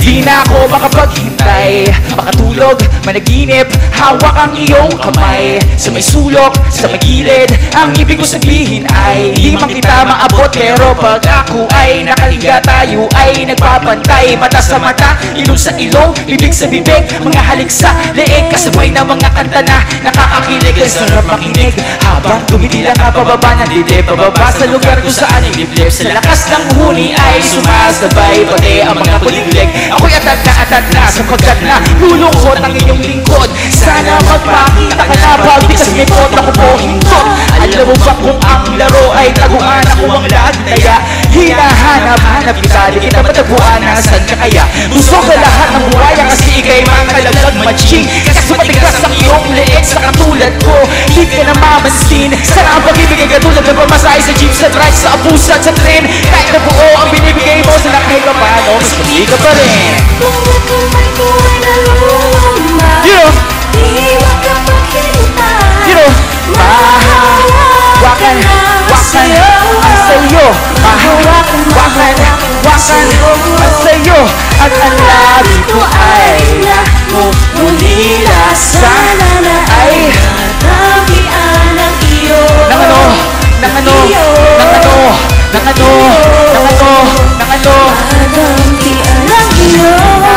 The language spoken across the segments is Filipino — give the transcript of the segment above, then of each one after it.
Di na ako makapaghintay, makatulog, managinip, hawak ang iyong kamay. Sa may sulok, sa may gilid, ang ibig ko sabihin ay di man kita maabot, pero pag ako ay nakalinga, tayo ay nagpapantay. Mata sa mata, ilong sa ilong, bibig sa bibig, mga halik sa leeg, kasabay na mga kanta na nakakakilig. Ang sarap makinig habang tumitila ka pababa ng dibdib, pababa sa lugar kung saan yung dibdib. Sa lakas ng huni ay sumasabay pati ang mga kuliglig. Ako'y atat na sapagkat na lulungkot ang iyong lingkod. Sana magpakita ka na pagbigas nipot ako po hindot. Alam mo ba kung ang laro ay taguan, ako ang lahat kaya hinahanap-hanap kita, di kita matagpuan, nasan ka kaya? Gusto ka lahat ng buhaya kasi ikay makalaglag matching. Kasi matigas ang iyong leeg sa katulad ko, di ka na mamansin. Sana ang pag-ibig ay katulad ng pamasahe sa jeep, sa drive, sa abusan, sa tren. Kahit na buo ang binibigay mo, sana kahit pa paano, mas pili ka pa rin. Kung ang kamay ko ay nalulumba, di makapaghintay, Mahawakan ang sa'yo, mahawakan ang sa'yo. At ang labi ko ay namumulila. Sana na ay natabian ang iyo. Nagamtian ang iyo.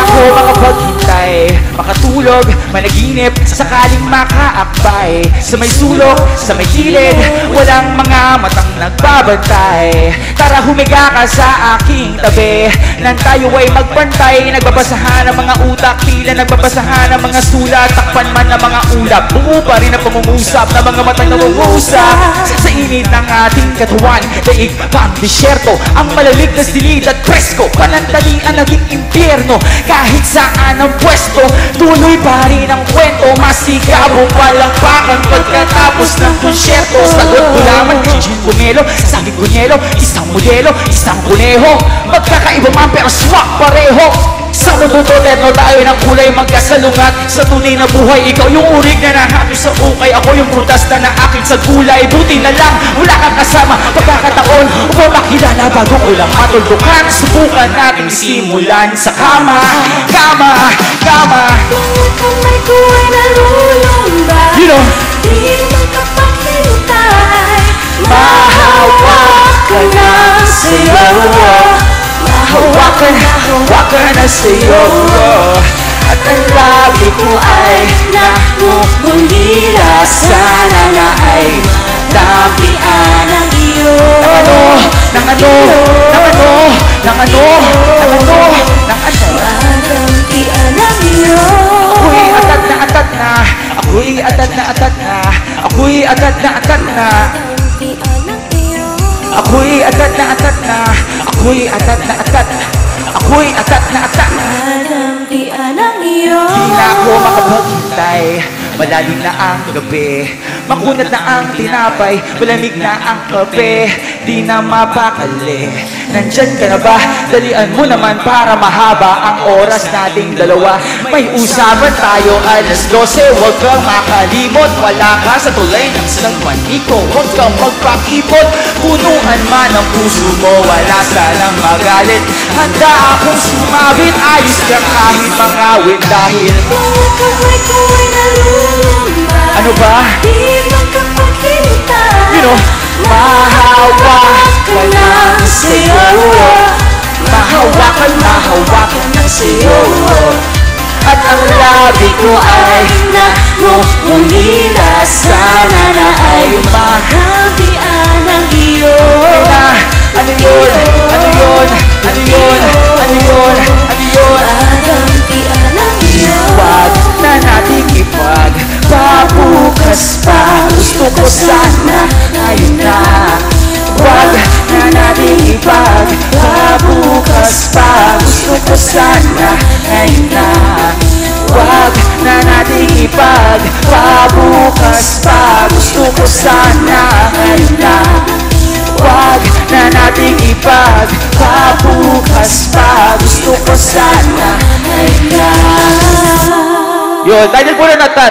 Ako makapaghintay, makatulog, managinip, sakaling makaakbay. Sa may sulok, sa may gilid, walang mga matang nagbabantay. Tara humiga ka sa aking tabi, nang tayo ay magpantay. Nagbabasahan ang mga utak, tila nagbabasahan ang mga sulat. Takpan man ang mga ulap, buo pa rin ang pangungusap na mga matang namumusap. Sa init ng ating katawan, daig pa ang disyerto, ang malalig na silid at presko. Panandalian naging impyerno, kahit saan ang pwesto, tuloy pa rin ang kwento. Masigabong palakpakan pagkatapos ng konsyerto. Sagot ko lamang, Gigin Bumelo, Saging Kunyelo, isang modelo, isang kuneho. Magkakaiba man pero swak pareho. Sa mundo terno tayo ng kulay magkasalungat. Sa tunay na buhay, ikaw yung urig na nahabi sa ukay. Ako yung prutas na naakit sa gulay. Buti na lang, wala kang kasama. Pagkakataon, upang makilala bago ko lang matuldukan. Subukan natin simulan sa kama. Kama. Kung ang kamay ko ay nalulumba, di makapaghintay, Mahawakan ang sa'yo, mahawakan ang sa'yo. At ang labi ko ay namumulila. Sana na ay tapian ang iyo. magamtian ang iyo. Ako'y atat na, ako'y atat na. Magamtian ang iyo. Ako'y atat na, Magamtian ang iyo. Di na ako makapaghintay, malalim na ang gabi, makunat na ang tinapay, malamig na ang kape. Di na mapakali, nandyan ka na ba? Dalian mo naman para mahaba ang oras nating dalawa. May usapan tayo alas 12, huwag kang makalimot. Wala ka sa tulay ng San Juanico, huwag kang magpakipot. Punuan man ang puso mo, wala sanang magalit. Handa akong sumabit, ayos ka kahit mangawit. Dahil kung ang kamay ko ay nalulumba, ano ba? di makapaghintay, Mahawakan ang sa'yo, mahawakan ang sa'yo. At ang labi ko ay namumulila. Sana na ay magamtian ang iyo. Ano yun? Magamtian ang iyo. Wag na nating ipagpabukas pa. Gusto ko sana ngayon na. Wag na nating ipagpabukas pa. Gusto ko sana ngayon na. Wag na nating ipagpabukas pa. Gusto ko sana ngayon na. Wag na nating ipagpabukas pa. Gusto ko sana ngayon na. Yun, title po na natat.